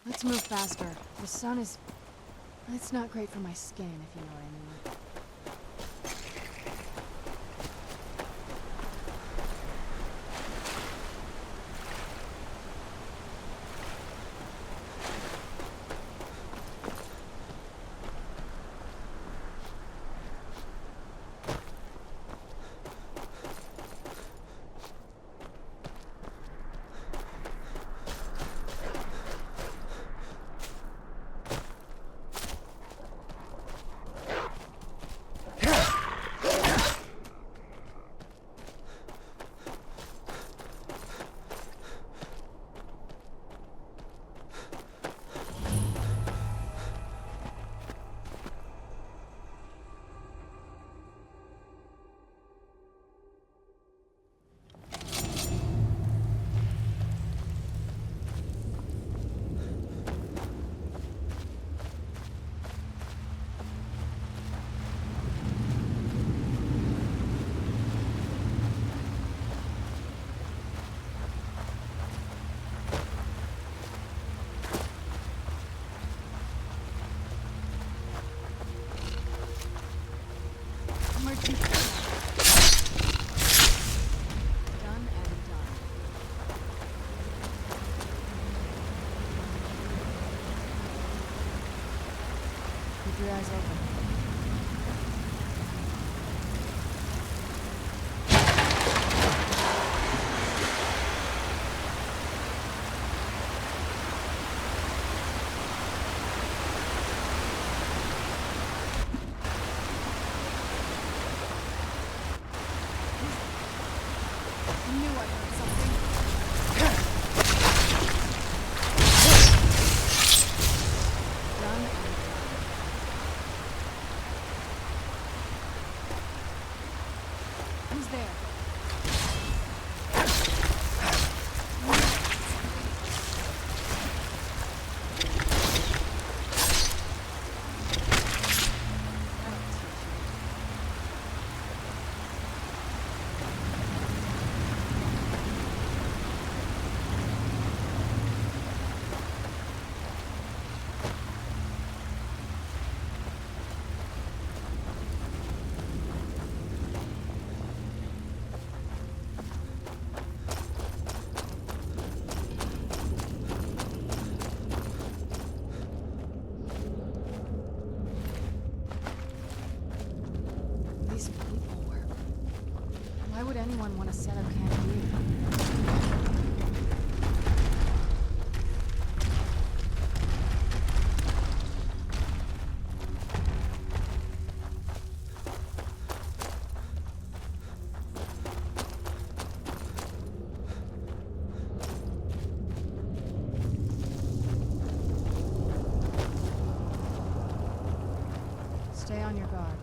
Let's move faster. The sun is... It's not great for my skin, if you know what I mean. Done and done. Keep your eyes open. I knew I heard something. Done and done. Who's there? These people were... Why would anyone want to set up camp here? Stay on your guard.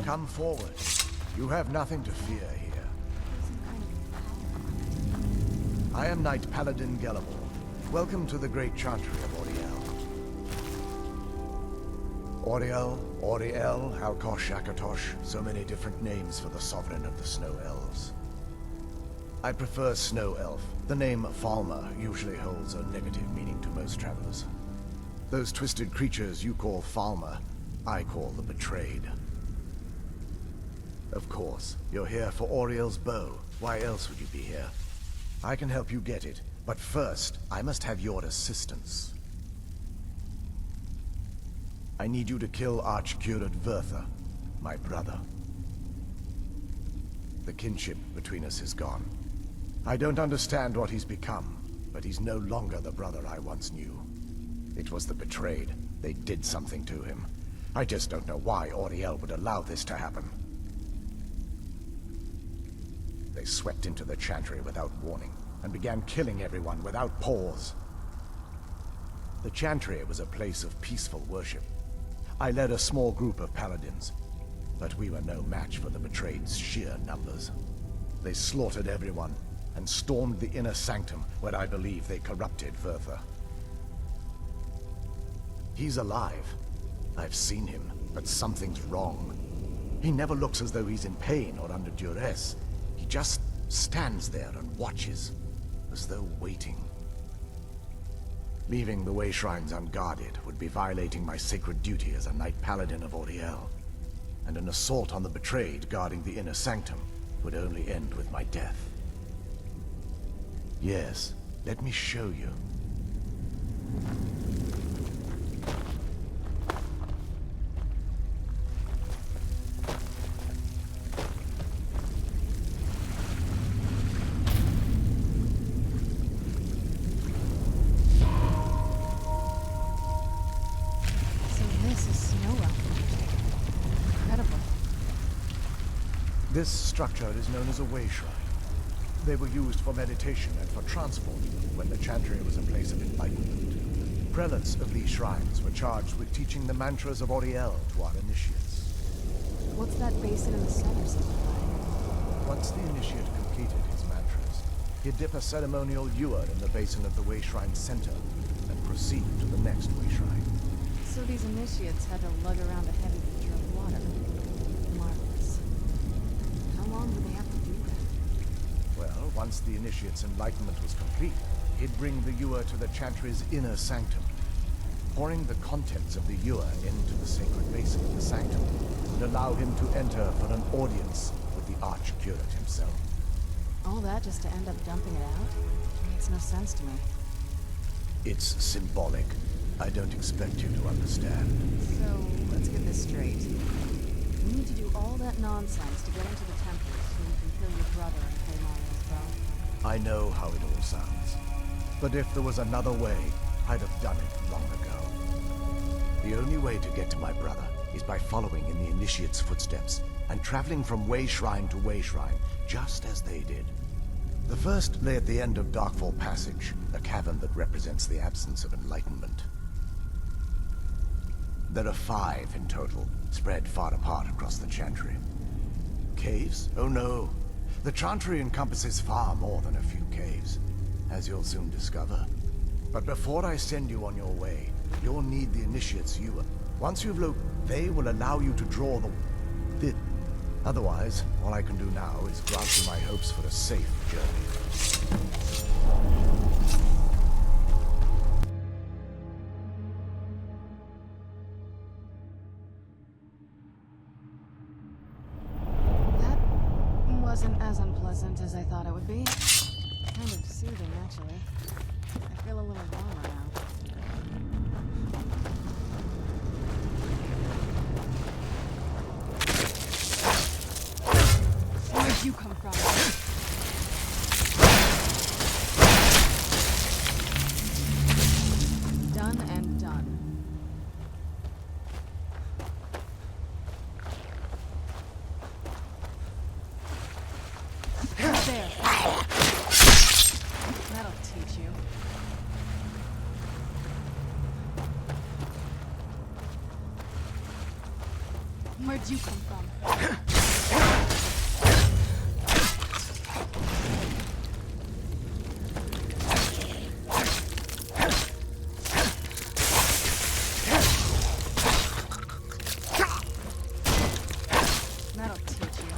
Come forward. You have nothing to fear here. Some kind of I am Knight Paladin Gellimore. Welcome to the Great Chantry of Auriel. Auriel, Halkosh, Akatosh, so many different names for the sovereign of the Snow Elves. I prefer Snow Elf. The name Falmer usually holds a negative meaning to most travelers. Those twisted creatures you call Falmer, I call the Betrayed. Of course, you're here for Auriel's bow. Why else would you be here? I can help you get it, but first, I must have your assistance. I need you to kill Archcurate Vertha, my brother. The kinship between us is gone. I don't understand what he's become, but he's no longer the brother I once knew. It was the Betrayed. They did something to him. I just don't know why Auriel would allow this to happen. They swept into the Chantry without warning, and began killing everyone without pause. The Chantry was a place of peaceful worship. I led a small group of paladins, but we were no match for the Betrayed's sheer numbers. They slaughtered everyone, and stormed the inner sanctum where I believe they corrupted Vertha. He's alive. I've seen him, but something's wrong. He never looks as though he's in pain or under duress. He just stands there and watches, as though waiting. Leaving the Way Shrines unguarded would be violating my sacred duty as a Knight Paladin of Auriel, and an assault on the betrayed guarding the inner sanctum would only end with my death. Yes, let me show you. This structure is known as a Way Shrine. They were used for meditation and for transport when the Chantry was a place of enlightenment. Prelates of these shrines were charged with teaching the mantras of Auriel to our initiates. What's that basin in the center signify? Once the initiate completed his mantras, he'd dip a ceremonial ewer in the basin of the Way Shrine center and proceed to the next Way Shrine. So these initiates had to lug around a heavy pitcher of water. Marvelous. How long would they have to do that? Well, once the initiate's enlightenment was complete, he'd bring the ewer to the Chantry's inner sanctum. Pouring the contents of the ewer into the sacred basin of the sanctum would allow him to enter for an audience with the Archcurate himself. All that just to end up dumping it out? Makes no sense to me. It's symbolic. I don't expect you to understand. So, let's get this straight. You need to do all that nonsense to get into the temple so you can kill your brother and pay Mario's bow. I know how it all sounds. But if there was another way, I'd have done it long ago. The only way to get to my brother is by following in the Initiate's footsteps and traveling from Way Shrine to Way Shrine, just as they did. The first lay at the end of Darkfall Passage, a cavern that represents the absence of enlightenment. There are 5 in total, spread far apart across the Chantry. Caves? Oh no. The Chantry encompasses far more than a few caves, as you'll soon discover. But before I send you on your way, you'll need the Initiate's ewer. Once you've they will allow you to draw the... Otherwise, all I can do now is grant you my hopes for a safe journey. That wasn't as unpleasant as I thought it would be. Kind of soothing, actually. I feel a little warmer now. Where'd you come from? Done and done. There. That'll teach you. Where'd you come from? That'll teach you.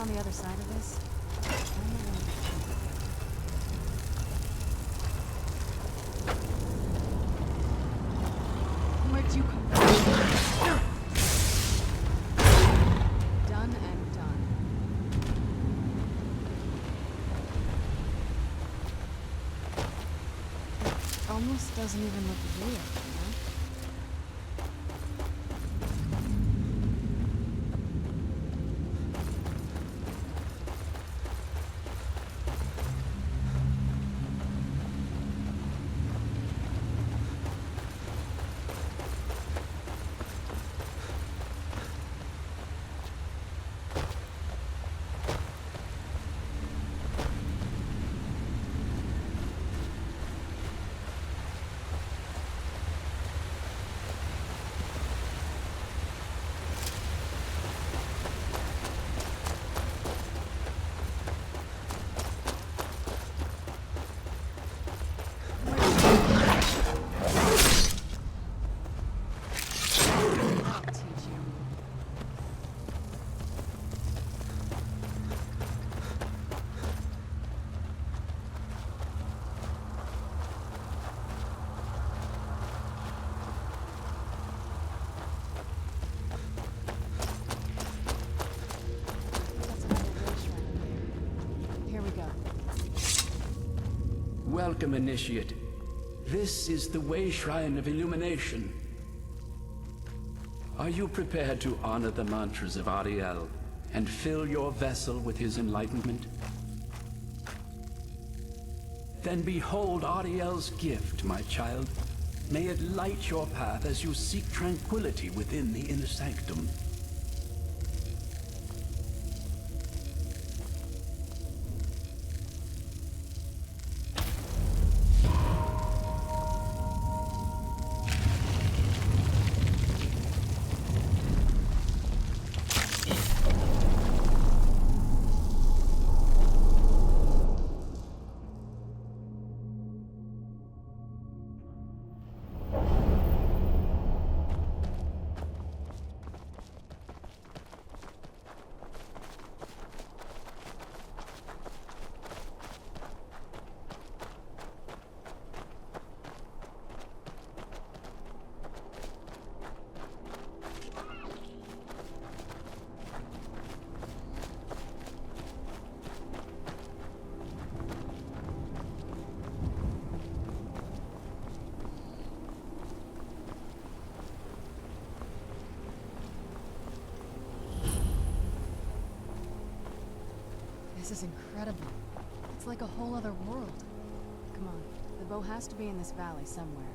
on the other side of this? I don't know what Where'd you come from? Done and done. It almost doesn't even look real, you know? I'll teach you. That's another wish right there. Here we go. Welcome, Initiate. This is the Way Shrine of Illumination. Are you prepared to honor the mantras of Ariel and fill your vessel with his enlightenment? Then behold Ariel's gift, my child. May it light your path as you seek tranquility within the inner sanctum. This is incredible. It's like a whole other world. Come on, the bow has to be in this valley somewhere.